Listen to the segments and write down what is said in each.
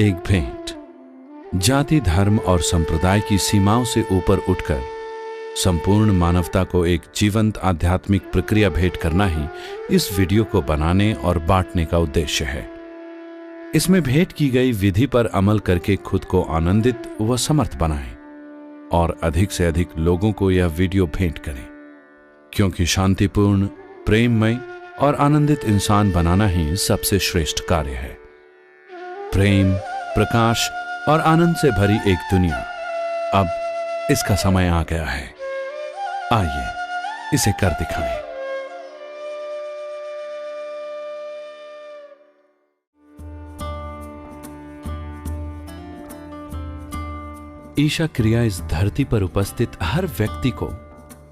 एक भेंट। जाति, धर्म और संप्रदाय की सीमाओं से ऊपर उठकर संपूर्ण मानवता को एक जीवंत आध्यात्मिक प्रक्रिया भेंट करना ही इस वीडियो को बनाने और बांटने का उद्देश्य है। इसमें भेंट की गई विधि पर अमल करके खुद को आनंदित व समर्थ बनाएं और अधिक से अधिक लोगों को यह वीडियो भेंट करें, क्योंकि शांतिपूर्ण, प्रेममय और आनंदित इंसान बनाना ही सबसे श्रेष्ठ कार्य है। प्रेम, प्रकाश और आनंद से भरी एक दुनिया, अब इसका समय आ गया है। आइए इसे कर दिखाएं। ईशा क्रिया इस धरती पर उपस्थित हर व्यक्ति को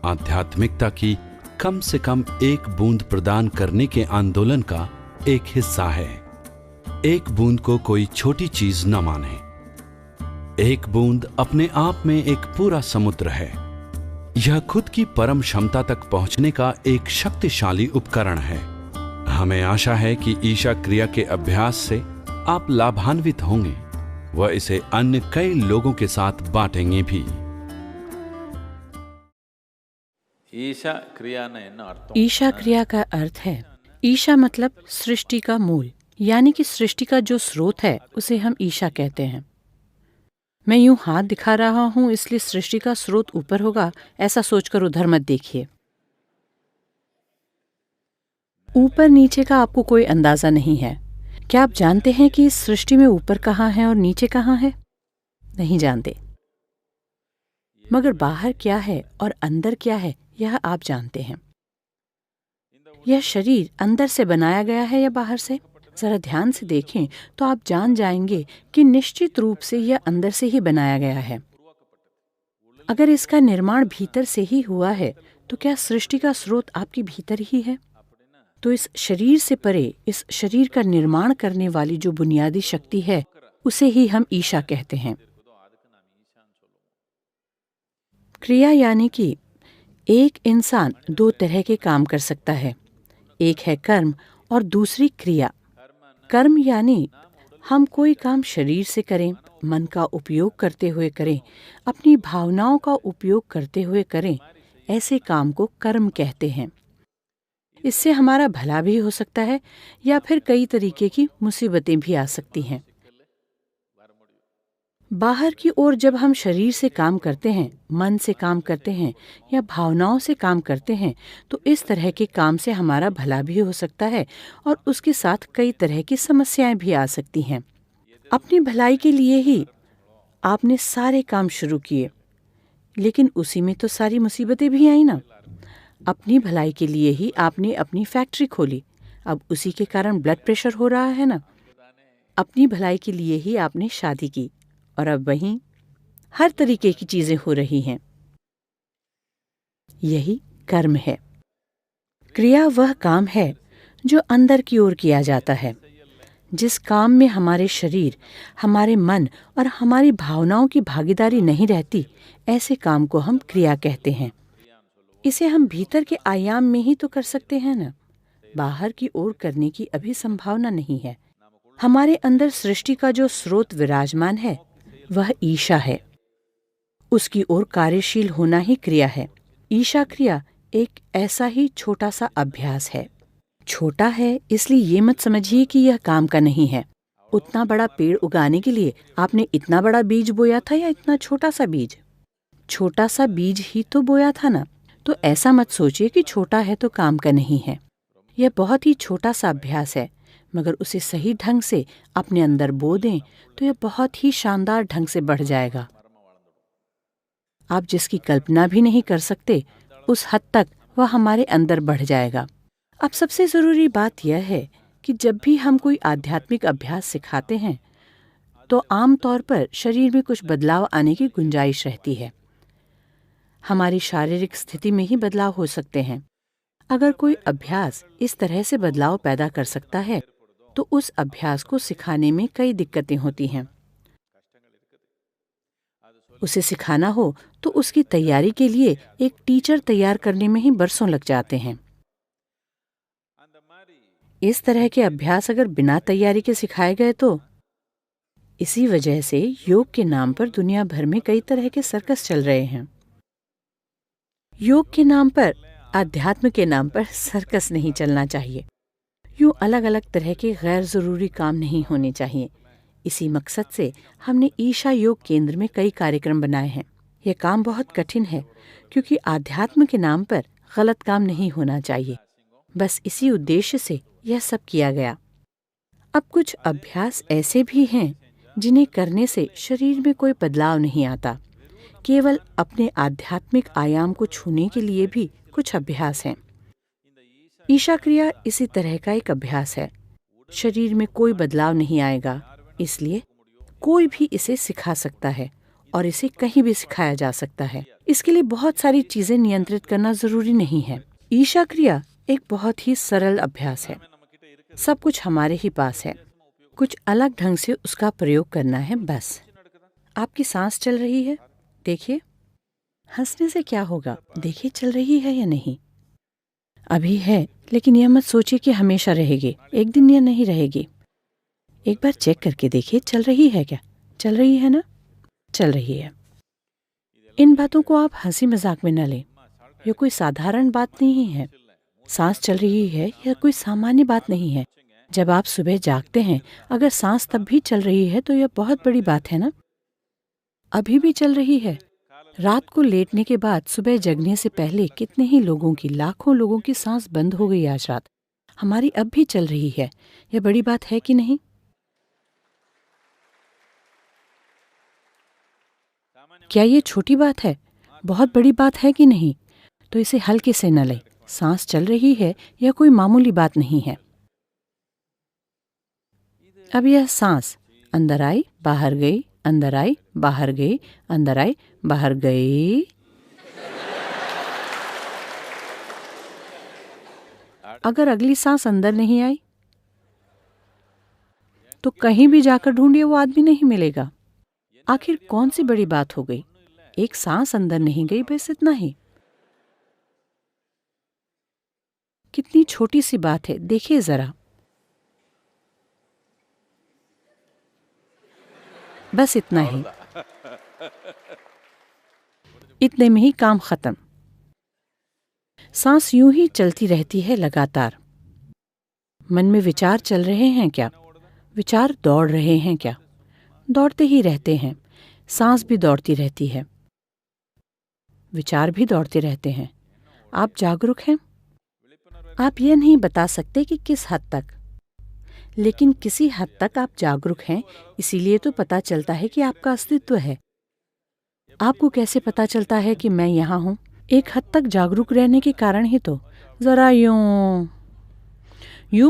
आध्यात्मिकता की कम से कम एक बूंद प्रदान करने के आंदोलन का एक हिस्सा है। एक बूंद को कोई छोटी चीज न माने। एक बूंद अपने आप में एक पूरा समुद्र है। यह खुद की परम क्षमता तक पहुंचने का एक शक्तिशाली उपकरण है। हमें आशा है कि ईशा क्रिया के अभ्यास से आप लाभान्वित होंगे व इसे अन्य कई लोगों के साथ बांटेंगे भी। ईशा क्रिया का अर्थ है, ईशा मतलब सृष्टि का मूल, यानी कि सृष्टि का जो स्रोत है उसे हम ईशा कहते हैं। मैं यूं हाथ दिखा रहा हूं इसलिए सृष्टि का स्रोत ऊपर होगा, ऐसा सोचकर उधर मत देखिए। ऊपर नीचे का आपको कोई अंदाजा नहीं है। क्या आप जानते हैं कि इस सृष्टि में ऊपर कहाँ है और नीचे कहाँ है? नहीं जानते। मगर बाहर क्या है और अंदर क्या है यह आप जानते हैं। यह शरीर अंदर से बनाया गया है या बाहर से? जरा ध्यान से देखें तो आप जान जाएंगे कि निश्चित रूप से यह अंदर से ही बनाया गया है। अगर इसका निर्माण भीतर से ही हुआ है तो क्या सृष्टि का स्रोत आपके भीतर ही है? तो इस शरीर से परे, इस शरीर का निर्माण करने वाली जो बुनियादी शक्ति है उसे ही हम ईशा कहते हैं। क्रिया यानी कि एक इंसान दो तरह के काम कर सकता है। एक है कर्म और दूसरी क्रिया। कर्म यानी हम कोई काम शरीर से करें, मन का उपयोग करते हुए करें, अपनी भावनाओं का उपयोग करते हुए करें, ऐसे काम को कर्म कहते हैं। इससे हमारा भला भी हो सकता है या फिर कई तरीके की मुसीबतें भी आ सकती हैं। बाहर की ओर जब हम शरीर से काम करते हैं, मन से काम करते हैं या भावनाओं से काम करते हैं तो इस तरह के काम से हमारा भला भी हो सकता है और उसके साथ कई तरह की समस्याएं भी आ सकती हैं। अपनी भलाई के लिए ही आपने सारे काम शुरू किए, लेकिन उसी में तो सारी मुसीबतें भी आई ना। अपनी भलाई के लिए ही आपने अपनी फैक्ट्री खोली, अब उसी के कारण ब्लड प्रेशर हो रहा है ना। अपनी भलाई के लिए ही आपने शादी की और अब वहीं हर तरीके की चीजें हो रही हैं। यही कर्म है। क्रिया वह काम है जो अंदर की ओर किया जाता है। जिस काम में हमारे शरीर, हमारे मन और हमारी भावनाओं की भागीदारी नहीं रहती, ऐसे काम को हम क्रिया कहते हैं। इसे हम भीतर के आयाम में ही तो कर सकते हैं ना। बाहर की ओर करने की अभी संभावना नहीं है। हमारे अंदर सृष्टि का जो स्रोत विराजमान है वह ईशा है। उसकी ओर कार्यशील होना ही क्रिया है। ईशा क्रिया एक ऐसा ही छोटा सा अभ्यास है। छोटा है इसलिए ये मत समझिए कि यह काम का नहीं है। उतना बड़ा पेड़ उगाने के लिए आपने इतना बड़ा बीज बोया था या इतना छोटा सा बीज? छोटा सा बीज ही तो बोया था ना। तो ऐसा मत सोचिए कि छोटा है तो काम का नहीं है। यह बहुत ही छोटा सा अभ्यास है, मगर उसे सही ढंग से अपने अंदर बो दें तो यह बहुत ही शानदार ढंग से बढ़ जाएगा। आप जिसकी कल्पना भी नहीं कर सकते उस हद तक वह हमारे अंदर बढ़ जाएगा। अब सबसे ज़रूरी बात यह है कि जब भी हम कोई आध्यात्मिक अभ्यास सिखाते हैं तो आम तौर पर शरीर में कुछ बदलाव आने की गुंजाइश रहती है। हमारी शारीरिक स्थिति में ही बदलाव हो सकते हैं। अगर कोई अभ्यास इस तरह से बदलाव पैदा कर सकता है तो उस अभ्यास को सिखाने में कई दिक्कतें होती हैं। उसे सिखाना हो तो उसकी तैयारी के लिए एक टीचर तैयार करने में ही बरसों लग जाते हैं। इस तरह के अभ्यास अगर बिना तैयारी के सिखाए गए तो इसी वजह से योग के नाम पर दुनिया भर में कई तरह के सर्कस चल रहे हैं। योग के नाम पर, अध्यात्म के नाम पर सर्कस नहीं चलना चाहिए। यूं अलग अलग तरह के गैर जरूरी काम नहीं होने चाहिए। इसी मकसद से हमने ईशा योग केंद्र में कई कार्यक्रम बनाए हैं। यह काम बहुत कठिन है क्योंकि आध्यात्म के नाम पर गलत काम नहीं होना चाहिए। बस इसी उद्देश्य से यह सब किया गया। अब कुछ अभ्यास ऐसे भी हैं जिन्हें करने से शरीर में कोई बदलाव नहीं आता। केवल अपने आध्यात्मिक आयाम को छूने के लिए भी कुछ अभ्यास हैं। ईशा क्रिया इसी तरह का एक अभ्यास है। शरीर में कोई बदलाव नहीं आएगा, इसलिए कोई भी इसे सिखा सकता है और इसे कहीं भी सिखाया जा सकता है। इसके लिए बहुत सारी चीजें नियंत्रित करना जरूरी नहीं है। ईशा क्रिया एक बहुत ही सरल अभ्यास है। सब कुछ हमारे ही पास है, कुछ अलग ढंग से उसका प्रयोग करना है बस। आपकी सांस चल रही है, देखिए। हंसने से क्या होगा, देखिए चल रही है या नहीं। अभी है, लेकिन यह मत सोचिए कि हमेशा रहेगी। एक दिन यह नहीं रहेगी। एक बार चेक करके देखिए चल रही है क्या। चल रही है ना, चल रही है। इन बातों को आप हंसी मजाक में न लें। यह कोई साधारण बात नहीं है। सांस चल रही है यह कोई सामान्य बात नहीं है। जब आप सुबह जागते हैं, अगर सांस तब भी चल रही है तो यह बहुत बड़ी बात है ना। अभी भी चल रही है। रात को लेटने के बाद सुबह जगने से पहले कितने ही लोगों की, लाखों लोगों की सांस बंद हो गई आज रात। हमारी अब भी चल रही है। यह बड़ी बात है कि नहीं? क्या ये छोटी बात है? बहुत बड़ी बात है कि नहीं? तो इसे हल्के से न लें। सांस चल रही है, यह कोई मामूली बात नहीं है। अब यह सांस अंदर आई, बाहर गई, अंदर आई, बाहर गई, अंदर आई, बाहर गई। अगर अगली सांस अंदर नहीं आई तो कहीं भी जाकर ढूंढिए, वो आदमी नहीं मिलेगा। आखिर कौन सी बड़ी बात हो गई? एक सांस अंदर नहीं गई, बस इतना ही। कितनी छोटी सी बात है, देखिए जरा। बस इतना ही। इतने में ही काम खत्म। सांस यूं ही चलती रहती है लगातार। मन में विचार चल रहे हैं क्या? विचार दौड़ रहे हैं क्या? दौड़ते ही रहते हैं। सांस भी दौड़ती रहती है, विचार भी दौड़ते रहते हैं। आप जागरूक हैं। आप यह नहीं बता सकते कि किस हद तक, लेकिन किसी हद तक आप जागरूक हैं। इसीलिए तो पता चलता है कि आपका अस्तित्व है। आपको कैसे पता चलता है कि मैं यहाँ हूँ? एक हद तक जागरूक रहने के कारण ही तो। जरा यूं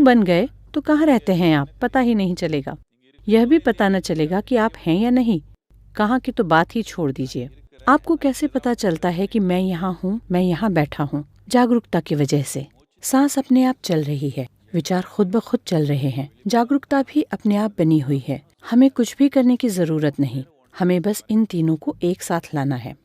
बन गए तो कहाँ रहते हैं आप, पता ही नहीं चलेगा। यह भी पता न चलेगा कि आप हैं या नहीं। कहाँ की तो बात ही छोड़ दीजिए। आपको कैसे पता चलता है कि मैं यहाँ हूँ, मैं यहाँ बैठा हूँ? जागरूकता की वजह से। सांस अपने आप चल रही है, विचार खुद ब खुद चल रहे हैं, जागरूकता भी अपने आप बनी हुई है। हमें कुछ भी करने की जरूरत नहीं, हमें बस इन तीनों को एक साथ लाना है।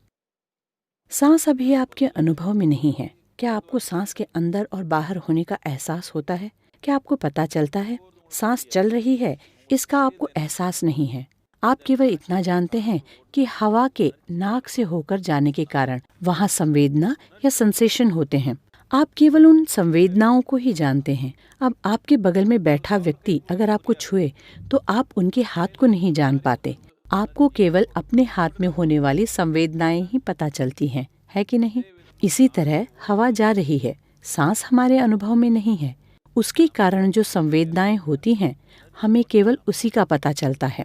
सांस अभी आपके अनुभव में नहीं है। क्या आपको सांस के अंदर और बाहर होने का एहसास होता है? क्या आपको पता चलता है सांस चल रही है? इसका आपको एहसास नहीं है। आप केवल इतना जानते हैं कि हवा के नाक से होकर जाने के कारण वहाँ संवेदना या सेंसेशन होते हैं। आप केवल उन संवेदनाओं को ही जानते हैं। अब आपके बगल में बैठा व्यक्ति अगर आपको छुए तो आप उनके हाथ को नहीं जान पाते। आपको केवल अपने हाथ में होने वाली संवेदनाएं ही पता चलती हैं, है कि नहीं? इसी तरह हवा जा रही है, सांस हमारे अनुभव में नहीं है। उसके कारण जो संवेदनाएं होती हैं, हमें केवल उसी का पता चलता है।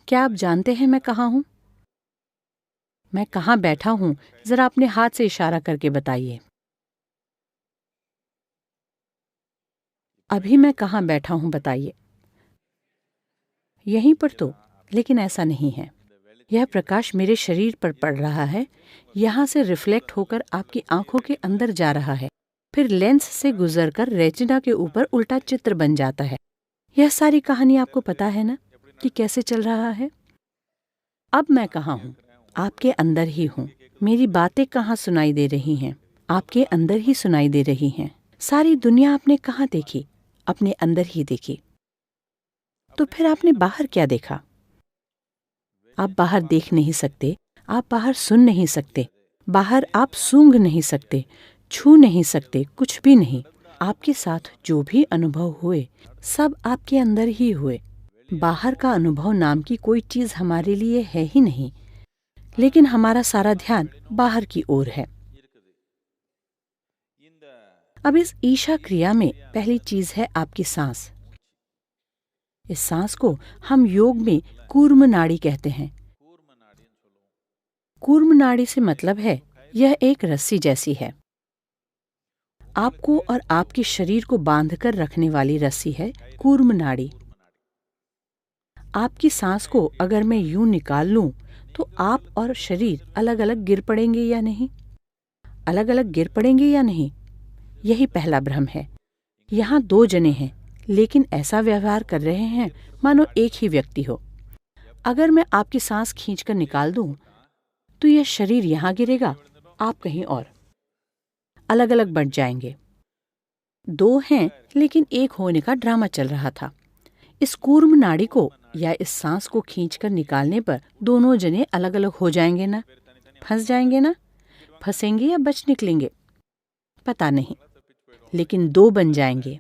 क्या आप जानते हैं मैं कहाँ हूँ? मैं कहाँ बैठा हूँ? जरा अपने हाथ से इशारा करके बताइए। अभी मैं कहाँ बैठा हूँ बताइए। यहीं पर तो, लेकिन ऐसा नहीं है। यह प्रकाश मेरे शरीर पर पड़ रहा है, यहाँ से रिफ्लेक्ट होकर आपकी आंखों के अंदर जा रहा है, फिर लेंस से गुजरकर रेटिना के ऊपर उल्टा चित्र बन जाता है। यह सारी कहानी आपको पता है ना कि कैसे चल रहा है? अब मैं कहाँ हूँ? आपके अंदर ही हूँ। मेरी बातें कहाँ सुनाई दे रही हैं? आपके अंदर ही सुनाई दे रही हैं। सारी दुनिया आपने कहाँ देखी? अपने अंदर ही देखी। तो फिर आपने बाहर क्या देखा? आप बाहर देख नहीं सकते, आप बाहर सुन नहीं सकते, बाहर आप सूंघ नहीं सकते, छू नहीं सकते, कुछ भी नहीं। आपके साथ जो भी अनुभव हुए सब आपके अंदर ही हुए। बाहर का अनुभव नाम की कोई चीज हमारे लिए है ही नहीं, लेकिन हमारा सारा ध्यान बाहर की ओर है। अब इस ईशा क्रिया में पहली चीज है आपकी सांस। इस सांस को हम योग में कूर्म नाड़ी कहते हैं। कूर्म नाड़ी से मतलब है यह एक रस्सी जैसी है। आपको और आपके शरीर को बांधकर रखने वाली रस्सी है कूर्म नाड़ी। आपकी सांस को अगर मैं यूं निकाल लूं तो आप और शरीर अलग अलग गिर पड़ेंगे या नहीं? अलग अलग गिर पड़ेंगे या नहीं? यही पहला भ्रम है। यहाँ दो जने हैं, लेकिन ऐसा व्यवहार कर रहे हैं मानो एक ही व्यक्ति हो। अगर मैं आपकी सांस खींचकर निकाल दूं, तो यह शरीर यहाँ गिरेगा, आप कहीं और। अलग अलग बंट जाएंगे। दो हैं, लेकिन एक होने का ड्रामा चल रहा था। इस कूर्म नाड़ी को या इस सांस को खींचकर निकालने पर दोनों जने अलग अलग हो जाएंगे ना? फंस जाएंगे ना? फंसेंगे या बच निकलेंगे? पता नहीं, लेकिन दो बन जाएंगे।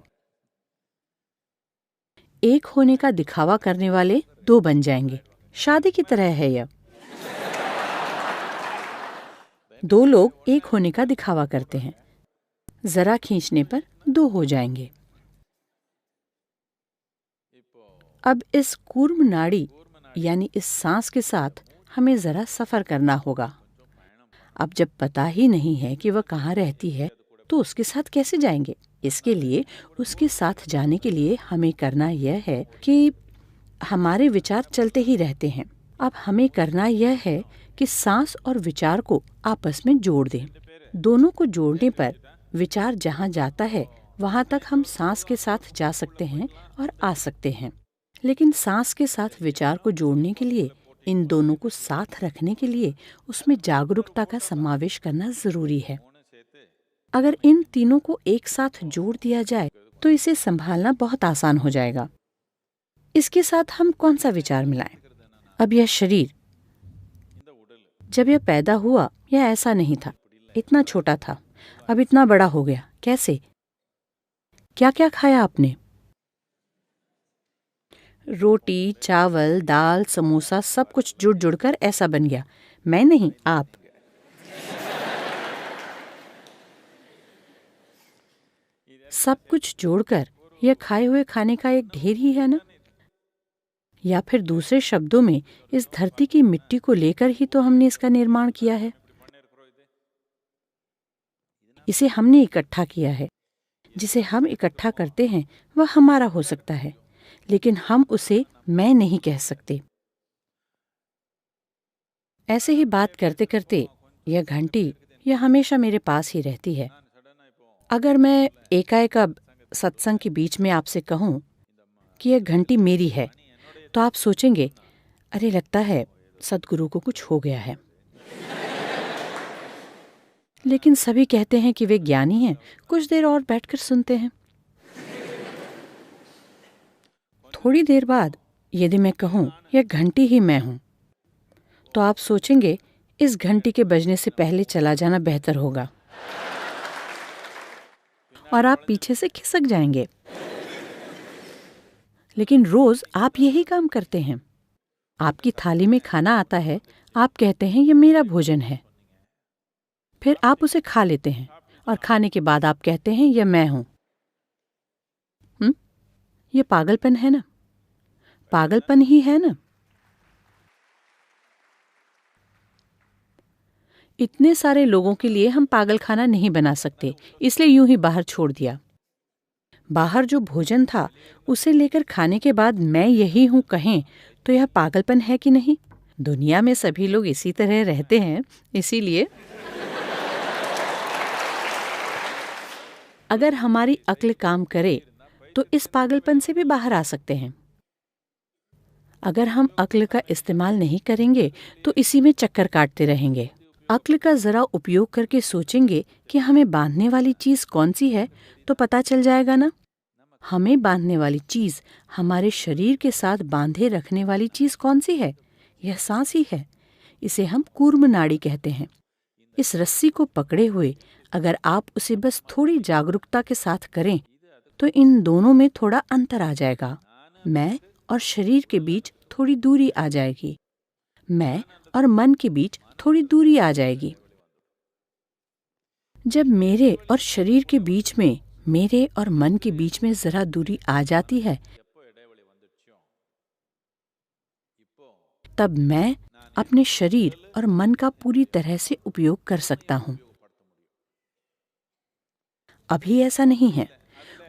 एक होने का दिखावा करने वाले दो बन जाएंगे। शादी की तरह है यह। दो लोग एक होने का दिखावा करते हैं, जरा खींचने पर दो हो जाएंगे। अब इस कूर्म नाड़ी यानी इस सांस के साथ हमें जरा सफर करना होगा। अब जब पता ही नहीं है कि वह कहाँ रहती है, तो उसके साथ कैसे जाएंगे? इसके लिए उसके साथ जाने के लिए हमें करना यह है कि हमारे विचार चलते ही रहते हैं। अब हमें करना यह है कि सांस और विचार को आपस में जोड़ दें। दोनों को जोड़ने पर विचार जहाँ जाता है वहाँ तक हम सांस के साथ जा सकते हैं और आ सकते हैं। लेकिन सांस के साथ विचार को जोड़ने के लिए, इन दोनों को साथ रखने के लिए उसमें जागरूकता का समावेश करना जरूरी है। अगर इन तीनों को एक साथ जोड़ दिया जाए तो इसे संभालना बहुत आसान हो जाएगा। इसके साथ हम कौन सा विचार मिलाएं? अब यह शरीर जब यह पैदा हुआ यह ऐसा नहीं था, इतना छोटा था, अब इतना बड़ा हो गया। कैसे? क्या क्या खाया आपने? रोटी, चावल, दाल, समोसा, सब कुछ जुड़ जुड़कर ऐसा बन गया। मैं नहीं, आप। सब कुछ जोड़कर यह खाए हुए खाने का एक ढेर ही है ना? या फिर दूसरे शब्दों में, इस धरती की मिट्टी को लेकर ही तो हमने इसका निर्माण किया है। इसे हमने इकट्ठा किया है। जिसे हम इकट्ठा करते हैं वह हमारा हो सकता है, लेकिन हम उसे मैं नहीं कह सकते। ऐसे ही बात करते करते यह घंटी यह हमेशा मेरे पास ही रहती है। अगर मैं एकाएक अब सत्संग के बीच में आपसे कहूं कि यह घंटी मेरी है, तो आप सोचेंगे, अरे लगता है सद्गुरु को कुछ हो गया है। लेकिन सभी कहते हैं कि वे ज्ञानी हैं, कुछ देर और बैठकर सुनते हैं। थोड़ी देर बाद यदि मैं कहूं यह घंटी ही मैं हूं, तो आप सोचेंगे इस घंटी के बजने से पहले चला जाना बेहतर होगा, और आप पीछे से खिसक जाएंगे। लेकिन रोज आप यही काम करते हैं। आपकी थाली में खाना आता है, आप कहते हैं यह मेरा भोजन है। फिर आप उसे खा लेते हैं और खाने के बाद आप कहते हैं यह मैं हूं। यह पागलपन है ना? पागलपन ही है ना? इतने सारे लोगों के लिए हम पागल खाना नहीं बना सकते, इसलिए यूं ही बाहर छोड़ दिया। बाहर जो भोजन था उसे लेकर खाने के बाद मैं यही हूं कहें तो यह पागलपन है कि नहीं? दुनिया में सभी लोग इसी तरह रहते हैं, इसीलिए अगर हमारी अक्ल काम करे तो इस पागलपन से भी बाहर आ सकते हैं। अगर हम अक्ल का इस्तेमाल नहीं करेंगे तो इसी में चक्कर काटते रहेंगे। अक्ल का जरा उपयोग करके सोचेंगे कि हमें बांधने वाली चीज कौन सी है, तो पता चल जाएगा ना। हमें बांधने वाली चीज, हमारे शरीर के साथ बांधे रखने वाली चीज कौन सी है? यह सांस ही है। इसे हम कूर्म नाड़ी कहते हैं। इस रस्सी को पकड़े हुए अगर आप उसे बस थोड़ी जागरूकता के साथ करें तो इन दोनों में थोड़ा अंतर आ जाएगा। मैं और शरीर के बीच थोड़ी दूरी आ जाएगी। मैं और मन के बीच थोड़ी दूरी आ जाएगी। जब मेरे और शरीर के बीच में, मेरे और मन के बीच में जरा दूरी आ जाती है, तब मैं अपने शरीर और मन का पूरी तरह से उपयोग कर सकता हूँ। अभी ऐसा नहीं है।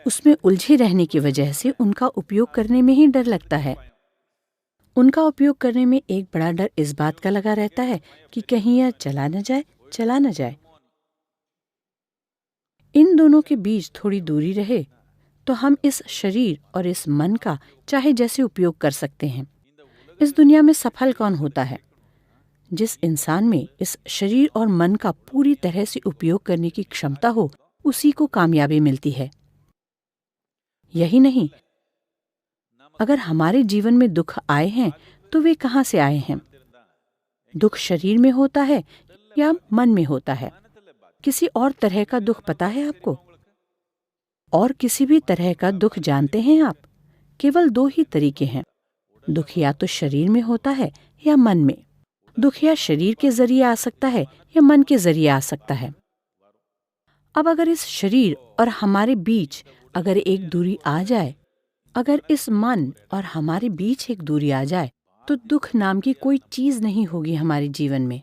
उसमें उलझे रहने की वजह से उनका उपयोग करने में ही डर लगता है। उनका उपयोग करने में एक बड़ा डर इस बात का लगा रहता है कि कहीं यह चला न जाए। इन दोनों के बीच थोड़ी दूरी रहे तो हम इस शरीर और इस मन का चाहे जैसे उपयोग कर सकते हैं। इस दुनिया में सफल कौन होता है? जिस इंसान में इस शरीर और मन का पूरी तरह से उपयोग करने की क्षमता हो, उसी को कामयाबी मिलती है। यही नहीं, अगर हमारे जीवन में दुख आए हैं तो वे कहाँ से आए हैं? दुख शरीर में होता है या मन में होता है? किसी और तरह का दुख पता है आपको? और किसी भी तरह का दुख जानते हैं आप? केवल दो ही तरीके हैं। दुख या तो शरीर में होता है या मन में। दुख या शरीर के जरिए आ सकता है या मन के जरिए आ सकता है। अब अगर इस शरीर और हमारे बीच अगर एक दूरी आ जाए, अगर इस मन और हमारे बीच एक दूरी आ जाए, तो दुख नाम की कोई चीज नहीं होगी हमारे जीवन में।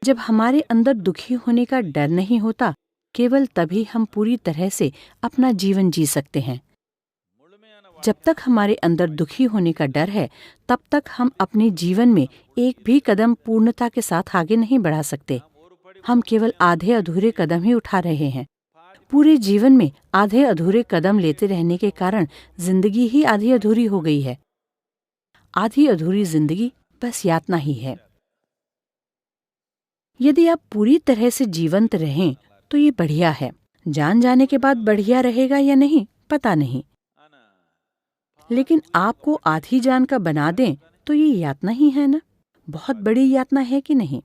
जब हमारे अंदर दुखी होने का डर नहीं होता, केवल तभी हम पूरी तरह से अपना जीवन जी सकते हैं। जब तक हमारे अंदर दुखी होने का डर है, तब तक हम अपने जीवन में एक भी कदम पूर्णता के साथ आगे नहीं बढ़ा सकते। हम केवल आधे अधूरे कदम ही उठा रहे हैं। पूरे जीवन में आधे अधूरे कदम लेते रहने के कारण जिंदगी ही आधी अधूरी हो गई है। आधी अधूरी जिंदगी बस यातना ही है। यदि आप पूरी तरह से जीवंत रहें तो ये बढ़िया है। जान जाने के बाद बढ़िया रहेगा या नहीं पता नहीं, लेकिन आपको आधी जान का बना दें तो ये यातना ही है ना। बहुत बड़ी यातना है कि नहीं?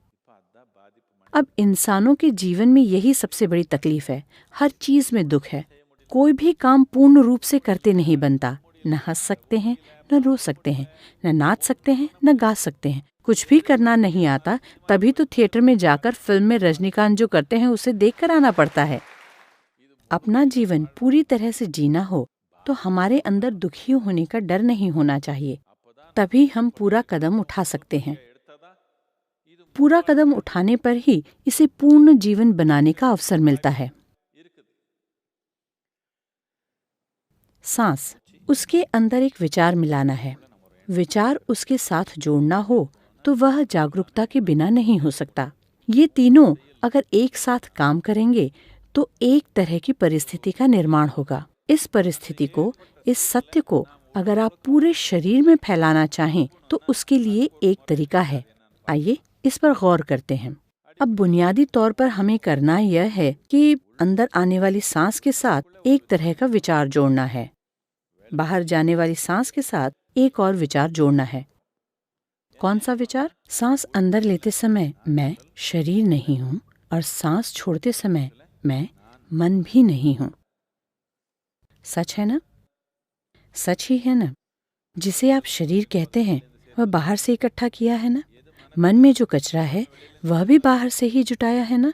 अब इंसानों के जीवन में यही सबसे बड़ी तकलीफ है। हर चीज में दुख है। कोई भी काम पूर्ण रूप से करते नहीं बनता। न हंस सकते हैं, न रो सकते हैं, न नाच सकते हैं, न गा सकते हैं। कुछ भी करना नहीं आता, तभी तो थिएटर में जाकर फिल्म में रजनीकांत जो करते हैं उसे देखकर आना पड़ता है। अपना जीवन पूरी तरह से जीना हो तो हमारे अंदर दुखी होने का डर नहीं होना चाहिए। तभी हम पूरा कदम उठा सकते हैं। पूरा कदम उठाने पर ही इसे पूर्ण जीवन बनाने का अवसर मिलता है। सांस, उसके अंदर एक विचार मिलाना है। विचार उसके साथ जोड़ना हो तो वह जागरूकता के बिना नहीं हो सकता। ये तीनों अगर एक साथ काम करेंगे तो एक तरह की परिस्थिति का निर्माण होगा। इस परिस्थिति को, इस सत्य को अगर आप पूरे शरीर में फैलाना चाहें तो उसके लिए एक तरीका है। आइए इस पर गौर करते हैं। अब बुनियादी तौर पर हमें करना यह है कि अंदर आने वाली सांस के साथ एक तरह का विचार जोड़ना है। बाहर जाने वाली सांस के साथ एक और विचार जोड़ना है। कौन सा विचार? सांस अंदर लेते समय मैं शरीर नहीं हूँ और सांस छोड़ते समय मैं मन भी नहीं हूँ। सच है ना? सच ही है ना? जिसे आप शरीर कहते हैं वह बाहर से इकट्ठा किया है ना? मन में जो कचरा है वह भी बाहर से ही जुटाया है ना?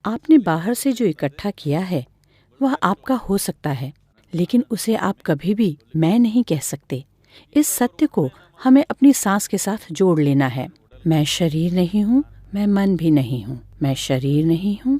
आपने बाहर से जो इकट्ठा किया है वह आपका हो सकता है, लेकिन उसे आप कभी भी मैं नहीं कह सकते। इस सत्य को हमें अपनी सांस के साथ जोड़ लेना है। मैं शरीर नहीं हूँ, मैं मन भी नहीं हूँ। मैं शरीर नहीं हूँ,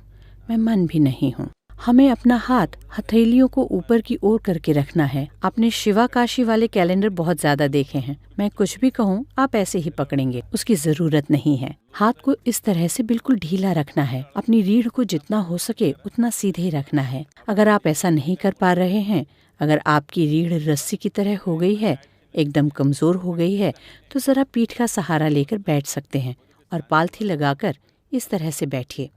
मैं मन भी नहीं हूँ। हमें अपना हाथ हथेलियों को ऊपर की ओर करके रखना है। आपने शिवा काशी वाले कैलेंडर बहुत ज्यादा देखे हैं। मैं कुछ भी कहूँ आप ऐसे ही पकड़ेंगे, उसकी जरूरत नहीं है। हाथ को इस तरह से बिल्कुल ढीला रखना है। अपनी रीढ़ को जितना हो सके उतना सीधे रखना है। अगर आप ऐसा नहीं कर पा रहे हैं, अगर आपकी रीढ़ रस्सी की तरह हो गई है, एकदम कमजोर हो गई है, तो जरा पीठ का सहारा लेकर बैठ सकते हैं और पालथी लगाकर इस तरह से बैठिए।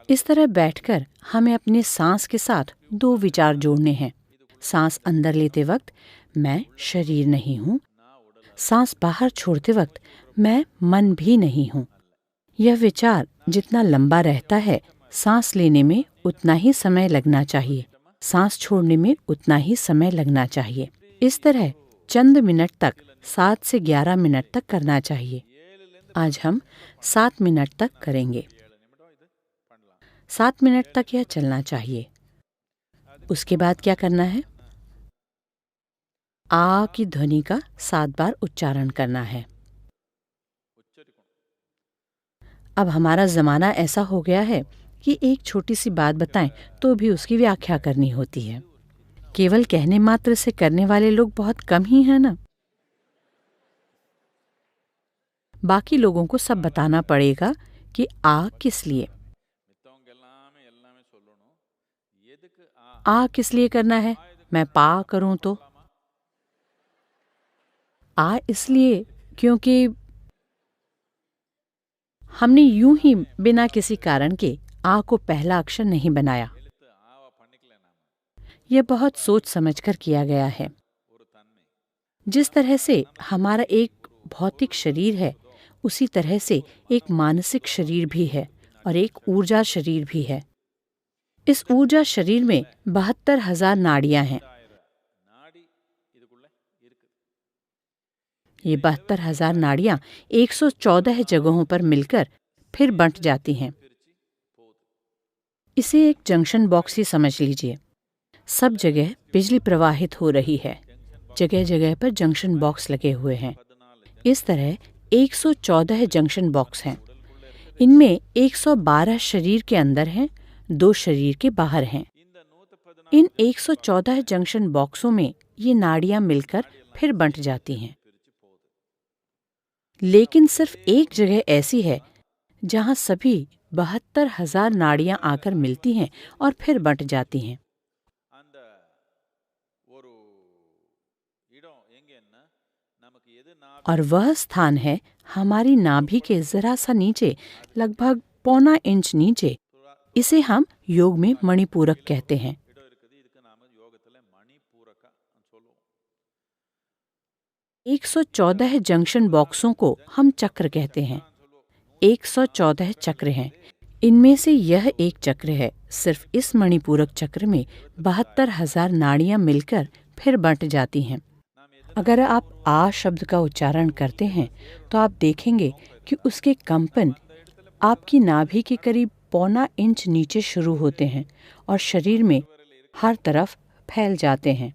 इस तरह बैठकर हमें अपने सांस के साथ दो विचार जोड़ने हैं। सांस अंदर लेते वक्त मैं शरीर नहीं हूँ, सांस बाहर छोड़ते वक्त मैं मन भी नहीं हूँ। यह विचार जितना लंबा रहता है, सांस लेने में उतना ही समय लगना चाहिए, सांस छोड़ने में उतना ही समय लगना चाहिए। इस तरह चंद मिनट तक 7 से 11 मिनट तक करना चाहिए। आज हम 7 मिनट तक करेंगे। 7 मिनट तक यह चलना चाहिए। उसके बाद क्या करना है? आ की ध्वनि का 7 बार उच्चारण करना है। अब हमारा ज़माना ऐसा हो गया है कि एक छोटी सी बात बताएं तो भी उसकी व्याख्या करनी होती है। केवल कहने मात्र से करने वाले लोग बहुत कम ही हैं ना। बाकी लोगों को सब बताना पड़ेगा कि आ किस लिए, आ किस लिए करना है। मैं पा करूं तो आ इसलिए क्योंकि हमने यूं ही बिना किसी कारण के आ को पहला अक्षर नहीं बनाया। यह बहुत सोच समझकर किया गया है। जिस तरह से हमारा एक भौतिक शरीर है, उसी तरह से एक मानसिक शरीर भी है और एक ऊर्जा शरीर भी है। इस ऊर्जा शरीर में 72,000 नाड़ियां हैं। ये 72,000 नाड़ियां 114 जगहों पर मिलकर फिर बंट जाती हैं। इसे एक जंक्शन बॉक्स ही समझ लीजिए। सब जगह बिजली प्रवाहित हो रही है, जगह जगह पर जंक्शन बॉक्स लगे हुए हैं। इस तरह 114 जंक्शन बॉक्स हैं। इनमें 112 शरीर के अंदर हैं, 2 शरीर के बाहर हैं। इन 114 जंक्शन बॉक्सों में ये नाड़ियां मिलकर फिर बंट जाती हैं। लेकिन सिर्फ एक जगह ऐसी है जहां सभी 72,000 नाड़ियां आकर मिलती हैं और फिर बंट जाती हैं। और वह स्थान है हमारी नाभि के जरा सा नीचे, लगभग 1.25 इंच नीचे। इसे हम योग में मणिपूरक कहते हैं। 114 जंक्शन बॉक्सों को हम चक्र कहते हैं। 114 चक्र हैं। इनमें से यह एक चक्र है। सिर्फ इस मणिपूरक चक्र में 72,000 नाड़ियां मिलकर फिर बंट जाती हैं। अगर आप आ शब्द का उच्चारण करते हैं तो आप देखेंगे कि उसके कंपन आपकी नाभि के करीब 1.25 इंच नीचे शुरू होते हैं और शरीर में हर तरफ फैल जाते हैं।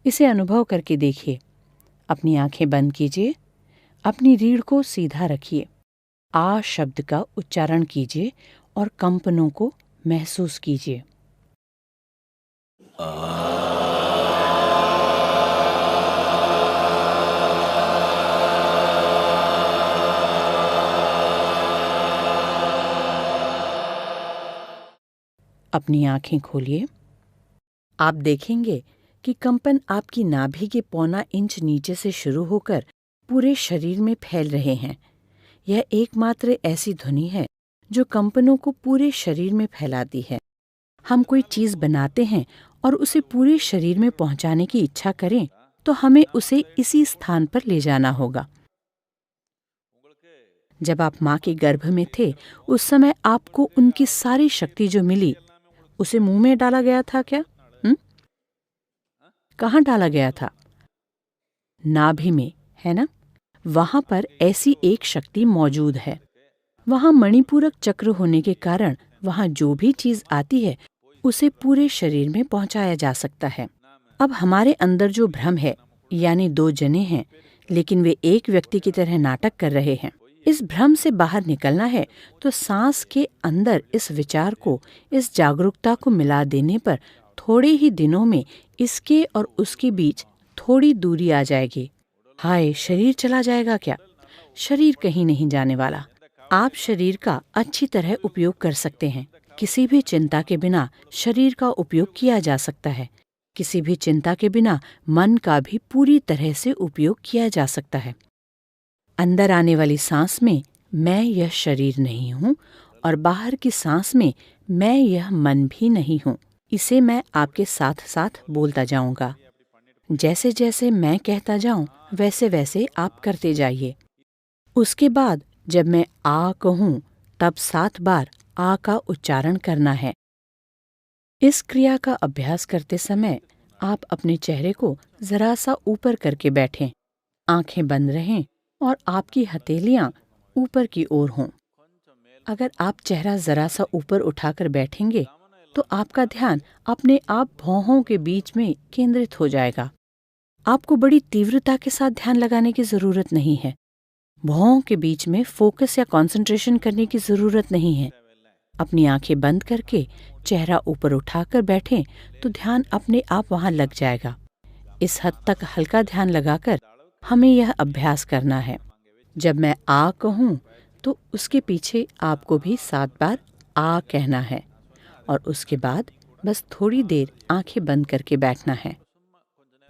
इसे अनुभव करके देखिए। अपनी आंखें बंद कीजिए, अपनी रीढ़ को सीधा रखिए, आ शब्द का उच्चारण कीजिए और कंपनों को महसूस कीजिए। अपनी आंखें खोलिए। आप देखेंगे कि कंपन आपकी नाभि के 1.25 इंच नीचे से शुरू होकर पूरे शरीर में फैल रहे हैं। यह एकमात्र ऐसी ध्वनि है जो कंपनों को पूरे शरीर में फैलाती है। हम कोई चीज बनाते हैं और उसे पूरे शरीर में पहुंचाने की इच्छा करें तो हमें उसे इसी स्थान पर ले जाना होगा। जब आप माँ के गर्भ में थे, उस समय आपको उनकी सारी शक्ति जो मिली उसे मुंह में डाला गया था क्या? कहाँ डाला गया था? नाभि में, है ना? वहां पर ऐसी एक शक्ति मौजूद है। वहां मणिपूरक चक्र होने के कारण वहां जो भी चीज आती है उसे पूरे शरीर में पहुंचाया जा सकता है। अब हमारे अंदर जो भ्रम है, यानी 2 जने हैं लेकिन वे एक व्यक्ति की तरह नाटक कर रहे हैं, इस भ्रम से बाहर निकलना है तो सांस के अंदर इस विचार को, इस जागरूकता को मिला देने पर थोड़े ही दिनों में इसके और उसके बीच थोड़ी दूरी आ जाएगी। हाय, शरीर चला जाएगा क्या? शरीर कहीं नहीं जाने वाला। आप शरीर का अच्छी तरह उपयोग कर सकते हैं। किसी भी चिंता के बिना शरीर का उपयोग किया जा सकता है। किसी भी चिंता के बिना मन का भी पूरी तरह से उपयोग किया जा सकता है। अंदर आने वाली सांस में मैं यह शरीर नहीं हूँ और बाहर की सांस में मैं यह मन भी नहीं हूँ। इसे मैं आपके साथ साथ बोलता जाऊंगा। जैसे जैसे मैं कहता जाऊं वैसे वैसे आप करते जाइए। उसके बाद जब मैं आ कहूं तब 7 बार आ का उच्चारण करना है। इस क्रिया का अभ्यास करते समय आप अपने चेहरे को जरा सा ऊपर करके बैठें, आंखें बंद रहें और आपकी हथेलियां ऊपर की ओर हों। अगर आप चेहरा जरा सा ऊपर उठाकर बैठेंगे तो आपका ध्यान अपने आप भौहों के बीच में केंद्रित हो जाएगा। आपको बड़ी तीव्रता के साथ ध्यान लगाने की जरूरत नहीं है। भौहों के बीच में फोकस या कंसंट्रेशन करने की जरूरत नहीं है। अपनी आंखें बंद करके चेहरा ऊपर उठाकर बैठें तो ध्यान अपने आप वहां लग जाएगा। इस हद तक हल्का ध्यान लगाकर हमें यह अभ्यास करना है। जब मैं आ कहूं तो उसके पीछे आपको भी 7 बार आ कहना है और उसके बाद बस थोड़ी देर आंखें बंद करके बैठना है।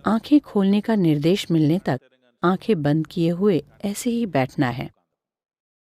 आंखें खोलने का निर्देश मिलने तक आंखें बंद किए हुए ऐसे ही बैठना है।